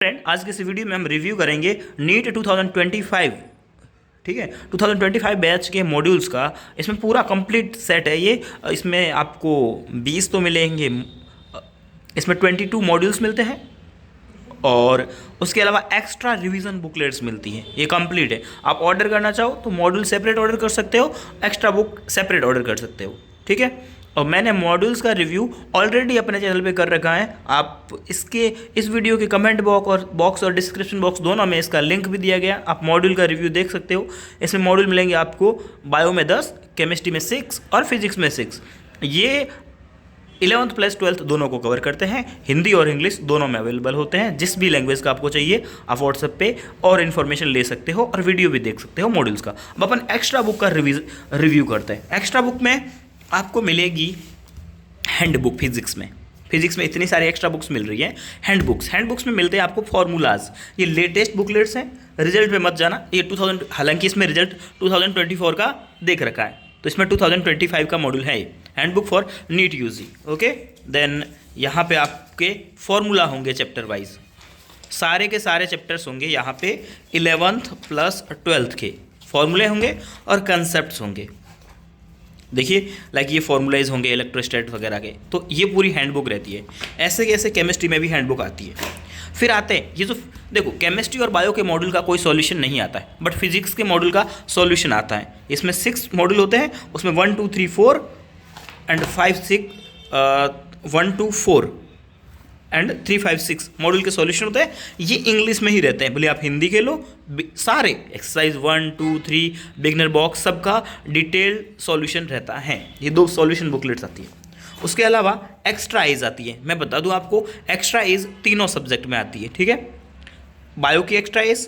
Friend, आज के इस वीडियो में हम रिव्यू करेंगे नीट 2025। ठीक है, 2025 बैच के मॉड्यूल्स का। इसमें पूरा कंप्लीट सेट है ये। इसमें आपको 20 तो मिलेंगे, इसमें 22 मॉड्यूल्स मिलते हैं और उसके अलावा एक्स्ट्रा रिवीजन बुकलेट्स मिलती हैं। ये कंप्लीट है। आप ऑर्डर करना चाहो तो मॉड्यूल सेपरेट ऑर्डर कर सकते हो, एक्स्ट्रा बुक सेपरेट ऑर्डर कर सकते हो। ठीक है, और मैंने मॉड्यूल्स का रिव्यू ऑलरेडी अपने चैनल पे कर रखा है। आप इस वीडियो के कमेंट बॉक्स और डिस्क्रिप्शन बॉक्स दोनों में इसका लिंक भी दिया गया। आप मॉड्यूल का रिव्यू देख सकते हो। इसमें मॉड्यूल मिलेंगे आपको बायो में 10, केमिस्ट्री में 6 और फिजिक्स में 6। ये 11th प्लस 12th दोनों को कवर करते हैं। हिंदी और इंग्लिश दोनों में अवेलेबल होते हैं। जिस भी लैंग्वेज का आपको चाहिए आप व्हाट्सएप पे और इन्फॉर्मेशन ले सकते हो और वीडियो भी देख सकते हो मॉड्यूल्स का। अब अपन एक्स्ट्रा बुक का रिव्यू करते हैं। एक्स्ट्रा बुक में आपको मिलेगी हैंडबुक। फिजिक्स में इतनी सारी एक्स्ट्रा बुक्स मिल रही हैं। हैंडबुक्स में मिलते हैं आपको फॉर्मूलाज। ये लेटेस्ट बुकलेट्स हैं, रिजल्ट पे मत जाना। ये 2000, हालांकि इसमें रिजल्ट 2024 का देख रखा है, तो इसमें 2025 का मॉड्यूल है ये handbook for NEET UG. Okay, then यहाँ पे आपके फॉर्मूला होंगे चैप्टर वाइज। सारे के सारे चैप्टर्स होंगे यहाँ पे 11th प्लस 12th के फॉर्मूले होंगे और कंसेप्ट होंगे। देखिए, लाइक ये फॉर्मूलाइज होंगे इलेक्ट्रोस्टैट वगैरह के। तो ये पूरी हैंडबुक रहती है। ऐसे कैसे केमिस्ट्री में भी हैंडबुक आती है। फिर आते हैं ये जो, देखो केमिस्ट्री और बायो के मॉड्यूल का कोई सॉल्यूशन नहीं आता है, बट फिजिक्स के मॉड्यूल का सॉल्यूशन आता है। इसमें 6 मॉड्यूल होते हैं, उसमें 1 2 3 4 एंड 5 6 1 2 4 एंड 3 5 6 मॉड्यूल के सॉल्यूशन होते हैं। ये इंग्लिश में ही रहते हैं, भले आप हिंदी के लो। सारे एक्सरसाइज 1 2 3 बिगनर बॉक्स सबका डिटेल्ड सॉल्यूशन रहता है। ये 2 सॉल्यूशन बुकलेट्स आती है। उसके अलावा एक्स्ट्रा एज आती है। मैं बता दूं आपको, एक्स्ट्रा एज तीनों सब्जेक्ट में आती है। ठीक है, बायो की एक्स्ट्रा एज,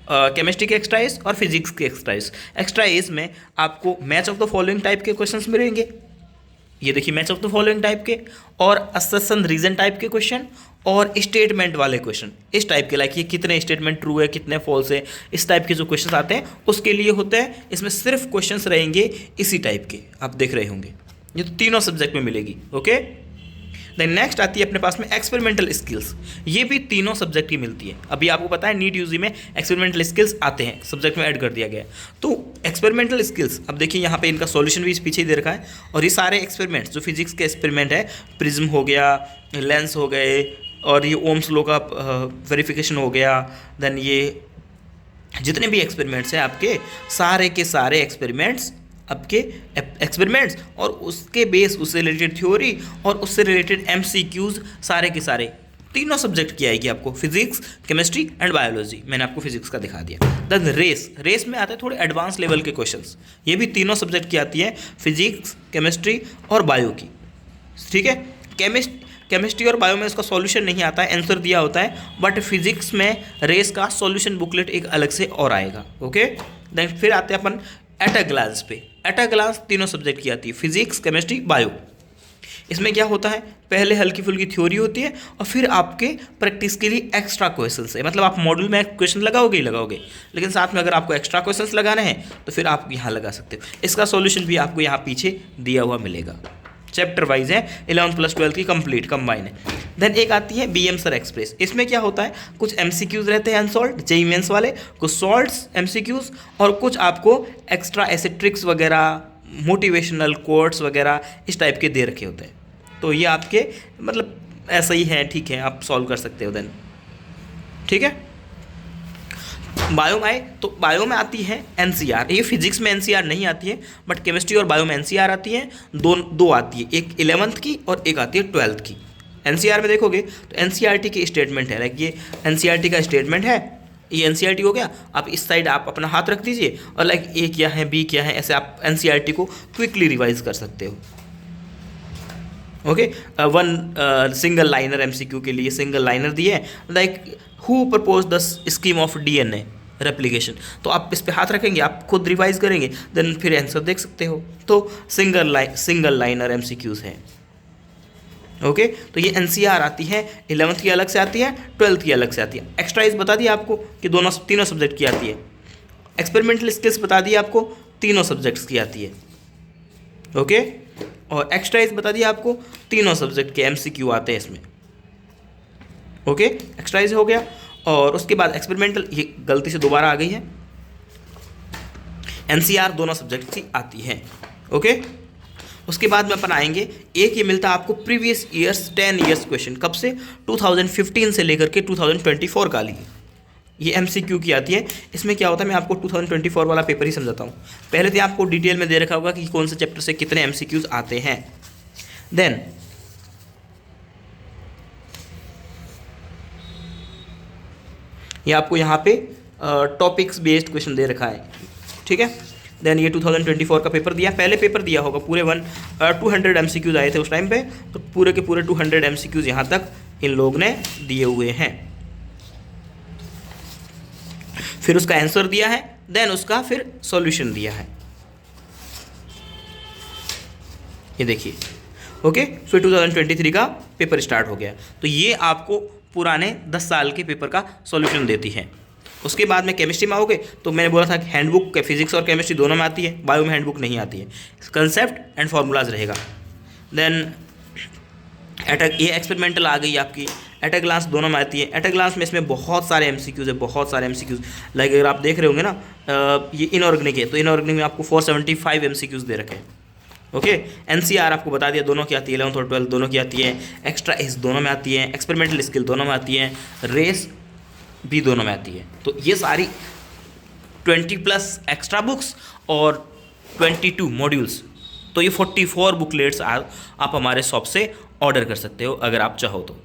केमिस्ट्री की एक्स्ट्रा एज और फिजिक्स की एक्स्ट्रा एज। एक्स्ट्रा एज में आपको match of the following type के क्वेश्चंस मिलेंगे। ये देखिए, match of the following type के और असर्शन रीजन टाइप के क्वेश्चन और स्टेटमेंट वाले क्वेश्चन। इस टाइप के, लाइक ये कितने स्टेटमेंट ट्रू है, कितने फॉल्स है, इस टाइप के जो क्वेश्चन आते हैं उसके लिए होते हैं। इसमें सिर्फ क्वेश्चंस रहेंगे इसी टाइप के, आप देख रहे होंगे। ये तो तीनों सब्जेक्ट में मिलेगी। ओके, देन नेक्स्ट आती है अपने पास में एक्सपेरिमेंटल स्किल्स। ये भी तीनों सब्जेक्ट की मिलती है। अभी आपको पता है नीट यूजी में एक्सपेरिमेंटल स्किल्स आते हैं, सब्जेक्ट में ऐड कर दिया गया है। तो एक्सपेरिमेंटल स्किल्स, अब देखिए यहाँ पे इनका सॉल्यूशन भी इस पीछे ही दे रखा है। और ये सारे एक्सपेरिमेंट्स जो फिजिक्स के एक्सपेरिमेंट है, प्रिज्म हो गया, लेंस हो गए, और ये ओम्स लॉ का वेरिफिकेशन हो गया, देन ये जितने भी एक्सपेरिमेंट्स हैं आपके, सारे के सारे एक्सपेरिमेंट्स आपके एक्सपेरिमेंट्स और उसके बेस, उससे रिलेटेड थ्योरी और उससे रिलेटेड एमसीक्यूज, सारे के सारे तीनों सब्जेक्ट की आएगी आपको। Physics, chemistry and biology. मैंने आपको फिजिक्स का दिखा दिया। देन रेस में आते हैं थोड़े एडवांस लेवल के क्वेश्चंस। ये भी तीनों सब्जेक्ट की आती है, फिजिक्स, केमिस्ट्री और बायो की। ठीक है, केमिस्ट्री और बायो में इसका सॉल्यूशन नहीं आता है, आंसर दिया होता है, बट फिजिक्स में रेस का सॉल्यूशन बुकलेट एक अलग से और आएगा। ओके, देन फिर आते हैं अपन एट अ ग्लांस पे। एट अ ग्लांस तीनों सब्जेक्ट की आती है, फिजिक्स, केमिस्ट्री, बायो। इसमें क्या होता है, पहले हल्की फुल्की थ्योरी होती है और फिर आपके प्रैक्टिस के लिए एक्स्ट्रा क्वेश्चंस है। मतलब आप मॉड्यूल में क्वेश्चन लगाओगे ही लगाओगे, लेकिन साथ में अगर आपको एक्स्ट्रा क्वेश्चंस लगाने हैं तो फिर आप यहाँ लगा सकते हो। इसका सॉल्यूशन भी आपको यहाँ पीछे दिया हुआ मिलेगा। चैप्टर वाइज है, 11th प्लस 12th की कंप्लीट कंबाइन है। देन एक आती है बीएम सर एक्सप्रेस। इसमें क्या होता है, कुछ एमसीक्यूज रहते हैं अनसॉल्व्ड, जेईई मेंस वाले, कुछ सॉल्व्ड एमसीक्यूज और कुछ आपको एक्स्ट्रा ऐसे ट्रिक्स वगैरह, मोटिवेशनल कोट्स वगैरह इस टाइप के दे रखे होते हैं। तो ये आपके मतलब ऐसा ही है, ठीक है, आप सॉल्व कर सकते हो। देन ठीक है, बायो में आए तो बायो में आती है एनसीआर। ये फिजिक्स में एनसीआर नहीं आती है, बट केमिस्ट्री और बायो में एनसीआर आती है। दो आती है, एक 11th की और एक आती है 12th की। एनसीआर में देखोगे तो एनसीईआरटी की स्टेटमेंट है, लाइक ये एनसीईआरटी का स्टेटमेंट है। ये एनसीईआरटी हो गया। आप इस साइड आप अपना हाथ रख दीजिए और लाइक ए क्या है, बी क्या है, ऐसे आप एनसीईआरटी को क्विकली रिवाइज कर सकते हो। Okay, one single liner MCQ के लिए सिंगल लाइनर दिए, like who propose the scheme of DNA replication. तो आप इस पे हाथ रखेंगे, आप खुद रिवाइज करेंगे, देन फिर आंसर देख सकते हो। तो सिंगल लाइनर एमसीक्यूज हैं। ओके, तो ये एनसीआर आती है, 11th की अलग से आती है, 12th की अलग से आती है। एक्स्ट्राइज बता दिया आपको कि तीनों सब्जेक्ट की आती है। एक्सपेरिमेंटल स्किल्स बता दिया आपको, तीनों सब्जेक्ट्स की आती है। ओके, और एक्स्ट्राइज बता दिया आपको, तीनों सब्जेक्ट के एमसीक्यू आते हैं इसमें। ओके, एक्सरसाइज हो गया। और उसके बाद एक्सपेरिमेंटल, ये गलती से दोबारा आ गई है, एनसीआर दोनों सब्जेक्ट की आती है। ओके, उसके बाद में अपन आएंगे, एक ये मिलता है आपको प्रीवियस ईयर्स 10 ईयर्स क्वेश्चन, कब से 2015 से लेकर के 2024 का लिए, ये एमसीक्यू की आती है। इसमें क्या होता है, मैं आपको 2024 वाला पेपर ही समझाता हूँ। पहले तो आपको डिटेल में दे रखा होगा कि कौन से चैप्टर से कितने एमसीक्यूज आते हैं। देन ये आपको यहाँ पे टॉपिक्स बेस्ड क्वेश्चन दे रखा है, ठीक है। देन ये 2024 का पेपर दिया, पहले पेपर दिया होगा पूरे 200 एमसीक्यूज आए थे उस टाइम पे, तो पूरे के पूरे 200 एमसीक्यूज यहाँ तक इन लोग ने दिए हुए हैं। फिर उसका आंसर दिया है, देन उसका फिर सॉल्यूशन दिया है, ये देखिए। ओके, फिर 2023 का पेपर स्टार्ट हो गया, तो ये आपको पुराने 10 साल के पेपर का सॉल्यूशन देती है। उसके बाद में केमिस्ट्री में आओगे तो मैंने बोला था कि हैंडबुक फिजिक्स और केमिस्ट्री दोनों में आती है, बायो में हैंडबुक नहीं आती है, कंसेप्ट एंड फार्मूलाज रहेगा। देन ये एक्सपेरिमेंटल आ गई आपकी, एट अ ग्लांस दोनों में आती है। एट अ ग्लांस में इसमें बहुत सारे एमसीक्यूज है, बहुत सारे एमसीक्यूज। लाइक अगर आप देख रहे होंगे ना, ये इनऑर्गेनिक है, तो इनऑर्गेनिक में आपको 475 एमसीक्यूज दे रखे हैं। ओके, एनसीआर आपको बता दिया दोनों की आती है, 11th और 12th दोनों की आती है। एक्स्ट्रा एस दोनों में आती है, एक्सपेरिमेंटल स्किल दोनों में आती है, रेस भी दोनों में आती है। तो ये सारी 20+ एक्स्ट्रा बुक्स और 22 मॉड्यूल्स, तो ये 44 बुकलेट्स आप हमारे शॉप से ऑर्डर कर सकते हो अगर आप चाहो तो।